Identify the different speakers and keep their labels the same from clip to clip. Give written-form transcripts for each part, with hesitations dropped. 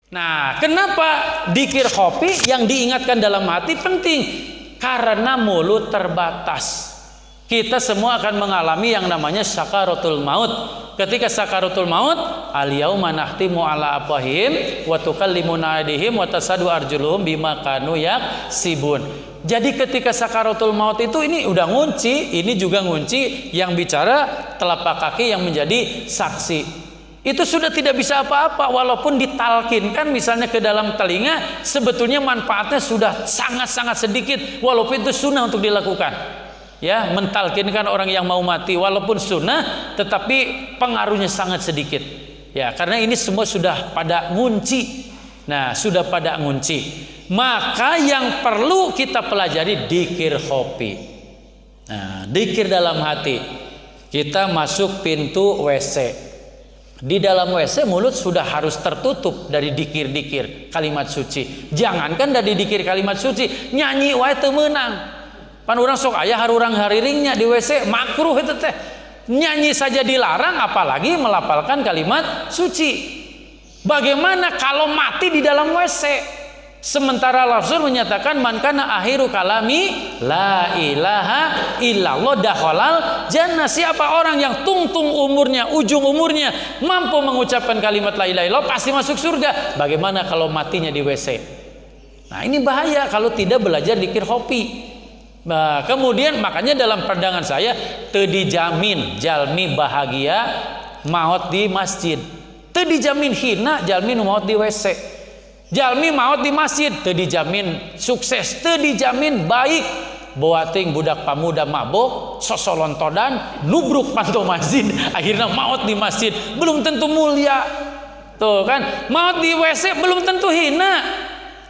Speaker 1: Nah, kenapa dikir khofi yang diingatkan dalam hati penting? Karena mulut terbatas. Kita semua akan mengalami yang namanya sakaratul maut. Ketika sakaratul maut, al-yauma nakhtimu ala afwahihim wa tukallimuna aydihim wa tasadu arjuluhum bima kanu yaksibun. Jadi ketika sakaratul maut itu ini udah ngunci, ini juga ngunci, yang bicara telapak kaki yang menjadi saksi. Itu sudah tidak bisa apa-apa, walaupun ditalkinkan misalnya ke dalam telinga, sebetulnya manfaatnya sudah sangat-sangat sedikit, walaupun itu sunnah untuk dilakukan. Ya, mentalkinkan orang yang mau mati walaupun sunnah, tetapi pengaruhnya sangat sedikit. Ya, karena ini semua sudah pada ngunci. Nah, sudah pada ngunci. Maka yang perlu kita pelajari dikir khofi. Nah, dikir dalam hati. Kita masuk pintu WC. Di dalam WC mulut sudah harus tertutup dari dikir-dikir kalimat suci. Jangankan dari dikir kalimat suci, nyanyi wae teu meunang. Pan urang sok aya harurang hariringnya di WC, makruh itu teh. Nyanyi saja dilarang, apalagi melafalkan kalimat suci. Bagaimana kalau mati di dalam WC? Sementara Rasul menyatakan man kana akhiru kalami la ilaha illallah dakhalal jannah. Siapa orang yang tungtung umurnya, ujung umurnya mampu mengucapkan kalimat la ilaha illallah pasti masuk surga. Bagaimana kalau matinya di WC? Nah, ini bahaya kalau tidak belajar dikir khofi. Nah, kemudian makanya dalam pandangan saya teu dijamin jalmi bahagia maot di masjid. Teu dijamin hina jalmi nu maot di WC. Jalmi maot di masjid teu dijamin sukses, teu dijamin baik. Boating budak pamuda mabok, sosolontodan, nubruk panto masjid, akhirnya maot di masjid, belum tentu mulia. Tuh kan, maot di WC belum tentu hina.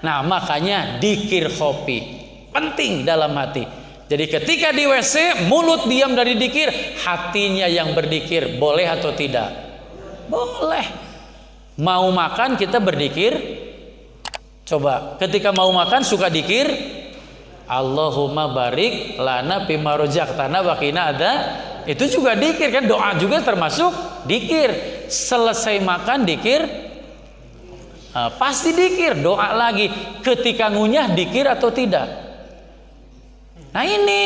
Speaker 1: Nah, makanya dikir khofi penting dalam hati. Jadi ketika di WC mulut diam dari dikir, hatinya yang berdikir. Boleh atau tidak? Boleh. Mau makan kita berdikir. Coba ketika mau makan suka dikir, Allahumma barik lana bima razaqtana wa qina ada. Itu juga dikir kan, doa juga termasuk dikir. Selesai makan dikir, pasti dikir, doa lagi. Ketika ngunyah dikir atau tidak? Nah ini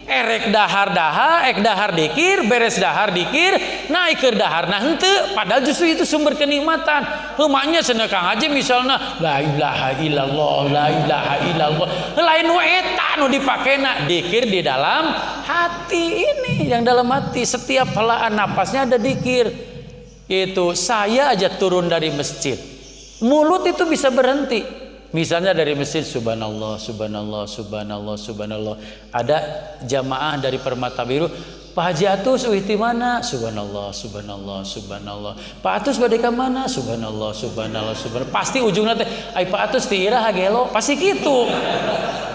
Speaker 1: erek dahar dikir, beres dahar dikir, naik ke dahar nah henteu, padahal justru itu sumber kenikmatan. Heumaknya cenah Kang Haji misalnya la ilaha illallah, la ilaha illallah, lain we eta nu dipakena dikir di dalam hati. Ini yang dalam hati, setiap helaan napasnya ada dikir. Itu saya aja turun dari masjid, mulut itu bisa berhenti. Misalnya dari masjid subhanallah, subhanallah, subhanallah, subhanallah. Ada jamaah dari Permata Biru, Pak Haji Atus uhti mana? Subhanallah, subhanallah, subhanallah. Pak Atus bade ka mana? Subhanallah, subhanallah, subhanallah. Pasti ujungna teh, ai Pak Atus ti ira hagelo, pasti gitu.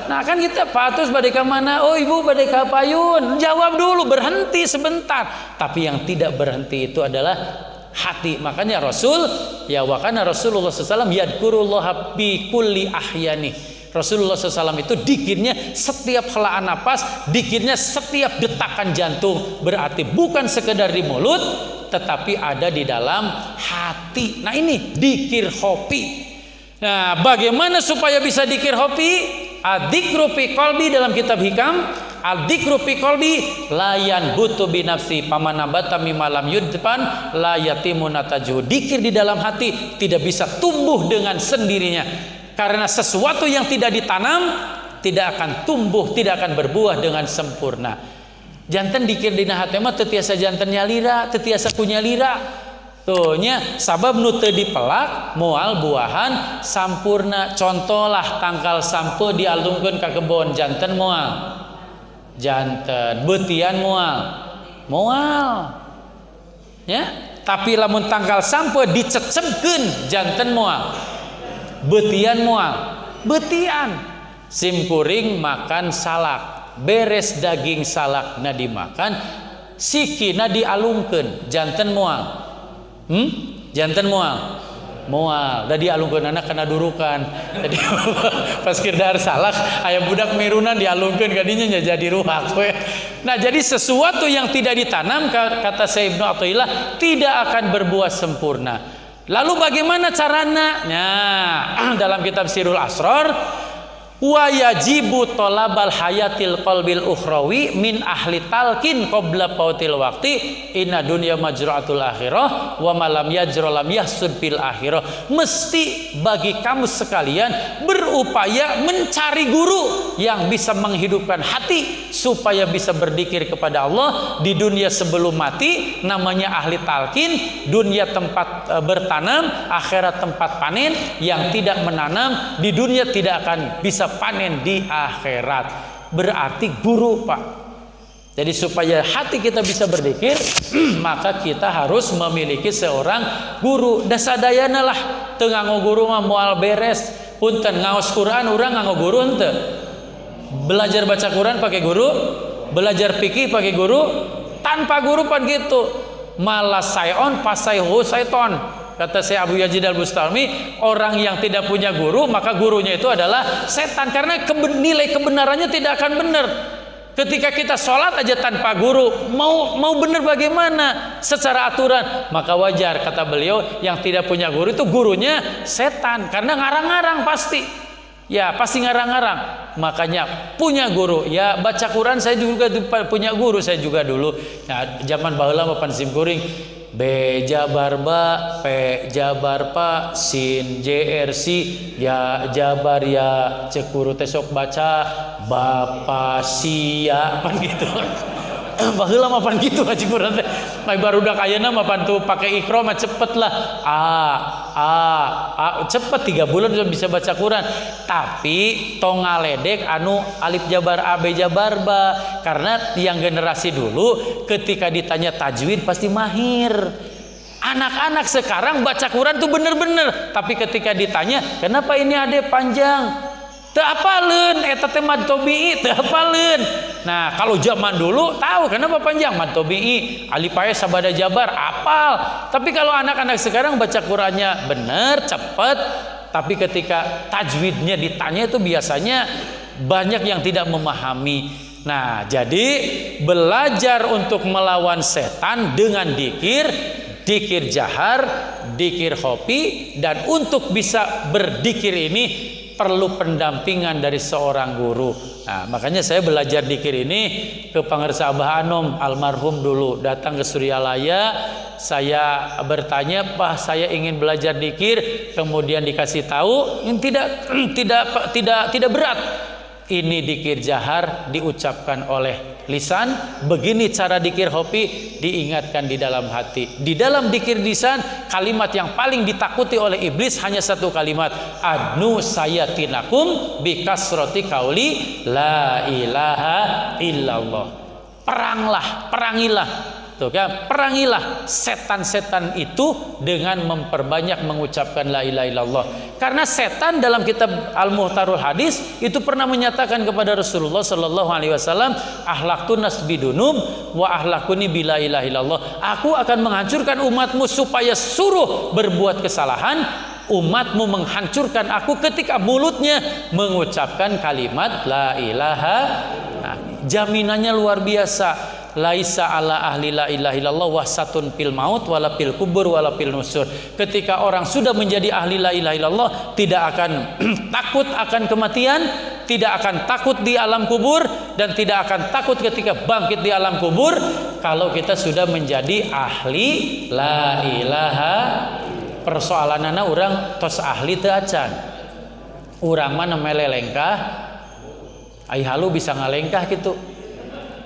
Speaker 1: Nah kan kita Pak Atus bade ka mana? Oh Ibu bade ka Payun. Jawab dulu, berhenti sebentar. Tapi yang tidak berhenti itu adalah hati. Makanya Rasul ya wakana Rasulullah SAW yadkurullah bi kulli ahyani. Rasulullah SAW itu dikirnya setiap helaan napas, dikirnya setiap detakan jantung. Berarti bukan sekedar di mulut, tetapi ada di dalam hati. Nah ini dikir khofi. Nah bagaimana supaya bisa dikir khofi? Adzikru fi qalbi dalam kitab Hikam, adzikru fi qalbi layan butu binafsi pamanabata mimalam yudpan la yatimu nataju. Dikir di dalam hati tidak bisa tumbuh dengan sendirinya, karena sesuatu yang tidak ditanam tidak akan tumbuh, tidak akan berbuah dengan sempurna. Janten dikir dina hati mah teu tiasa janten nyalira, teu tiasa kunyalira. Tuhnya sabab nu teu dipelak moal buahan sampurna. Contohlah tangkal sampo dialungkeun ka kebon, janten moal. Janten beutian moal. Ya, tapi lamun tangkal sampo dicecebkeun janten moal. Beutian moal. Beutian. Simkuring makan salak, beres daging salakna dimakan, sikina dialungkeun, janten moal. Janten moal da dialungkeun anak kana durukan. Jadi pas kirdar salak aya budak mirunan dialungkeun ka dinya nya jadi ruhak we. Nah, jadi sesuatu yang tidak ditanam kata Syekh Ibnu Athaillah tidak akan berbuah sempurna. Lalu bagaimana caranya? Nah, dalam kitab Sirul Asrar, wa yajibu talabal hayatil qalbil ukhrawi min ahli talqin qabla pautil waqti inna dunya majra'atul akhirah wa malam yajra lam yahsud bil akhirah. Mesti bagi kamu sekalian berupaya mencari guru yang bisa menghidupkan hati supaya bisa berzikir kepada Allah di dunia sebelum mati, namanya ahli talqin. Dunia tempat bertanam, akhirat tempat panen. Yang tidak menanam di dunia tidak akan bisa panen di akhirat. Berarti guru, Pak. Jadi supaya hati kita bisa berzikir, maka kita harus memiliki seorang guru. Dasadayana lah teu nganggo guru mah moal beres. Punten ngaos Quran urang nganggo guru henteu. Belajar baca Quran pakai guru, belajar fikih pakai guru, tanpa guru pan gitu. Malah sayon pasaihu saiton. Kata saya Abu Yazid Al-Bustami, orang yang tidak punya guru, maka gurunya itu adalah setan. Karena nilai kebenarannya tidak akan benar. Ketika kita sholat aja tanpa guru, mau benar bagaimana secara aturan? Maka wajar, kata beliau, yang tidak punya guru itu gurunya setan. Karena ngarang-ngarang pasti. Ya, pasti ngarang-ngarang. Makanya punya guru. Ya, baca Quran saya juga punya guru, saya juga dulu. Nah, zaman baheula mah pan sim kuring. B jabar ba, P jabar pa, sin JRC, ya jabar ya cekuru tesok baca, Bapak sia, pan gitu. Baheula mah pan gitu ngaji Quran teh. Mai barudak ayeuna mah pan tuh pakai Iqra mah cepet lah. Cepet 3 bulan sudah bisa baca Quran. Tapi tong ngaledek anu alif jabar A B jabar ba. Karena yang generasi dulu ketika ditanya tajwid pasti mahir. Anak-anak sekarang baca Quran tuh bener-bener. Tapi ketika ditanya, kenapa ini ade panjang? Teu apaleun eta teh mad tabi'i, teu apaleun. Nah, kalau zaman dulu tahu kenapa panjang mad tabi'i, alif aya sabada jabar, apal. Tapi kalau anak-anak sekarang baca Qur'annya bener, cepet, tapi ketika tajwidnya ditanya itu biasanya banyak yang tidak memahami. Nah, jadi belajar untuk melawan setan dengan dikir jahar, dikir khofi, dan untuk bisa berdikir ini perlu pendampingan dari seorang guru. Nah, makanya saya belajar dikir ini ke Pangersa Abah Anom almarhum dulu, datang ke Suryalaya, saya bertanya, "Pak, saya ingin belajar dikir." Kemudian dikasih tahu, tidak berat. Ini dikir jahar diucapkan oleh lisan, begini cara dikir khofi diingatkan di dalam hati. Di dalam dikir lisan, kalimat yang paling ditakuti oleh iblis hanya satu kalimat, adnu sayatinakum bikasroti kauli la ilaha illallah. Perangilah. Tuh kan, perangilah setan-setan itu dengan memperbanyak mengucapkan la ilaha illallah. Karena setan dalam kitab Al-Muhtarul Hadis itu pernah menyatakan kepada Rasulullah sallallahu alaihi wasallam, ahlaqtun nas bidunub wa ahlaquni bila ilaha illallah. Aku akan menghancurkan umatmu supaya suruh berbuat kesalahan. Umatmu menghancurkan aku ketika mulutnya mengucapkan kalimat la ilaha. Nah, jaminannya luar biasa. Laisa ala ahli la ilaha illallah wahsatun fil maut wala fil kubur wala fil nusur. Ketika orang sudah menjadi ahli la ilaha illallah, tidak akan takut akan kematian, tidak akan takut di alam kubur, dan tidak akan takut ketika bangkit di alam kubur. Kalau kita sudah menjadi ahli la ilaha, persoalanana orang tos ahli teu acan. Urang mah melelengkah, ai halu bisa ngalengkah gitu.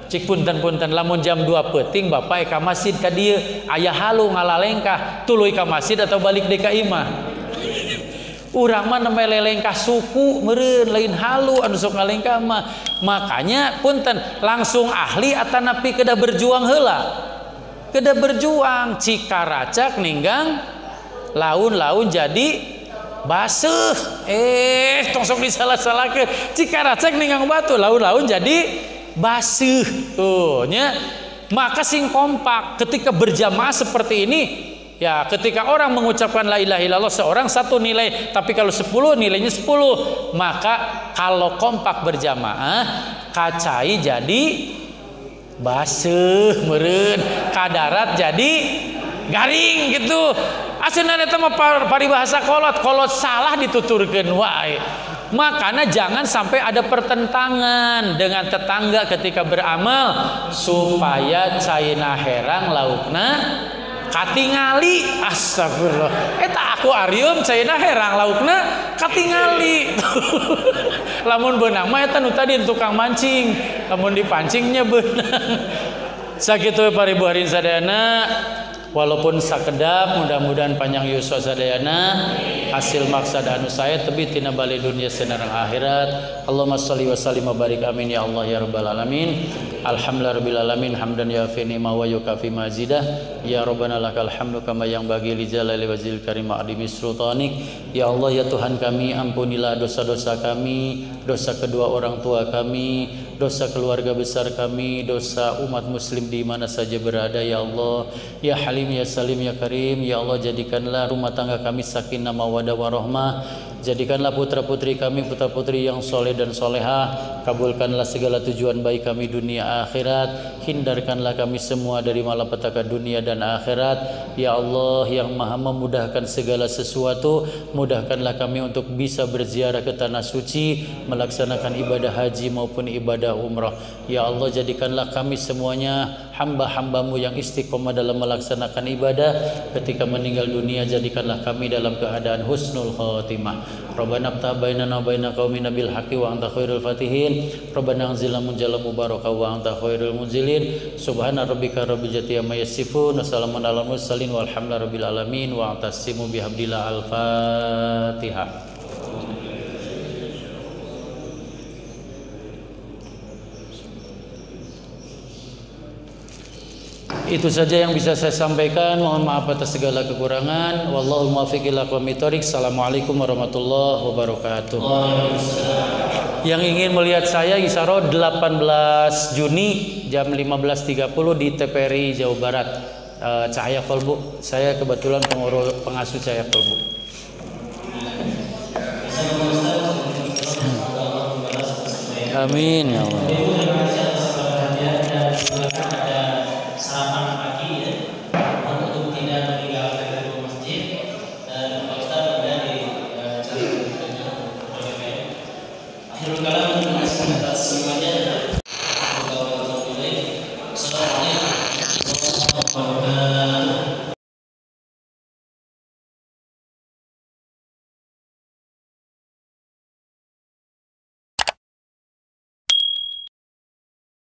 Speaker 1: Cik punten-punten lamun jam 2 peuting bapak ka masjid ka dieu aya halu ngalalengkah, tuluy ka masjid atau balik deui ka imah. Urang mah melelengkah suku meureun lain halu anu sok ngalengkah mah. Makanya punten langsung ahli atanapi kedah berjuang heula. Kedah berjuang cikaracak ninggang laun-laun jadi baseuh. Tong sok disalah-salahkeun. Cikaracak ninggang batu, laun-laun jadi basuh tuh nya. Maka sing kompak ketika berjamaah seperti ini ya, ketika orang mengucapkan la ilaha illallah seorang satu nilai, tapi kalau 10 nilainya 10. Maka kalau kompak berjamaah kacai jadi basuh meureun, kadarat jadi garing gitu. Aslinya eta mah paribahasa kolot salah dituturkeun wae. Makanya jangan sampai ada pertentangan dengan tetangga ketika beramal supaya caina herang laukna katingali. Astagfirullah. Eta aku arium caina herang laukna katingali. Lamun beunang mah eta nu tadi tukang mancing, lamun dipancingnya beunang. Sakitu paribu harin sadayana, walaupun sakedap mudah-mudahan panjang yuswa sadayana hasil maksad anu saya tebi tina bali dunia senarang akhirat. Allahumma shalli wa sallim wa barik amin ya Allah ya rabbal alamin. Alhamdulillahirabbil alamin hamdan yafi ni'ma wa yukafi mazidah. Ya rabbana lakal hamdu kama yang bagi li jalali wajhil karim adimi sultanik. Ya Allah ya Tuhan kami, ampunilah dosa-dosa kami, dosa kedua orang tua kami, dosa keluarga besar kami, dosa umat muslim di mana saja berada ya Allah. Ya Halim ya Salim ya Karim, ya Allah jadikanlah rumah tangga kami sakinah mawaddah warahmah. Jadikanlah putra-putri kami putra-putri yang soleh dan solehah. Kabulkanlah segala tujuan baik kami dunia akhirat. Hindarkanlah kami semua dari malapetaka dunia dan akhirat. Ya Allah yang maha memudahkan segala sesuatu, mudahkanlah kami untuk bisa berziarah ke tanah suci, melaksanakan ibadah haji maupun ibadah umrah. Ya Allah jadikanlah kami semuanya hamba-hambamu yang istiqomah dalam melaksanakan ibadah. Ketika meninggal dunia jadikanlah kami dalam keadaan husnul khatimah. Rabbana ftah bainana wa baina qaumina bil haqqi wa anta khairul fatihin. Rabbana anzilna munjalan mubaraka wa anta khairul munzilin. Subhana rabbika rabbil izzati amma yasifun wa salamun alal mursalin walhamdulillahi rabbil alamin wa antasimu bihamdillah. Al-Fatihah. Itu saja yang bisa saya sampaikan. Mohon maaf atas segala kekurangan. Wallahu muwaffiq ila aqwamit thoriq. Assalamualaikum warahmatullahi wabarakatuh. Yang ingin melihat saya Isaro 18 Juni jam 15.30 di TPRI Jawa Barat, Cahaya Kolbu. Saya kebetulan pengasuh Cahaya Kolbu. Amin ya Allah.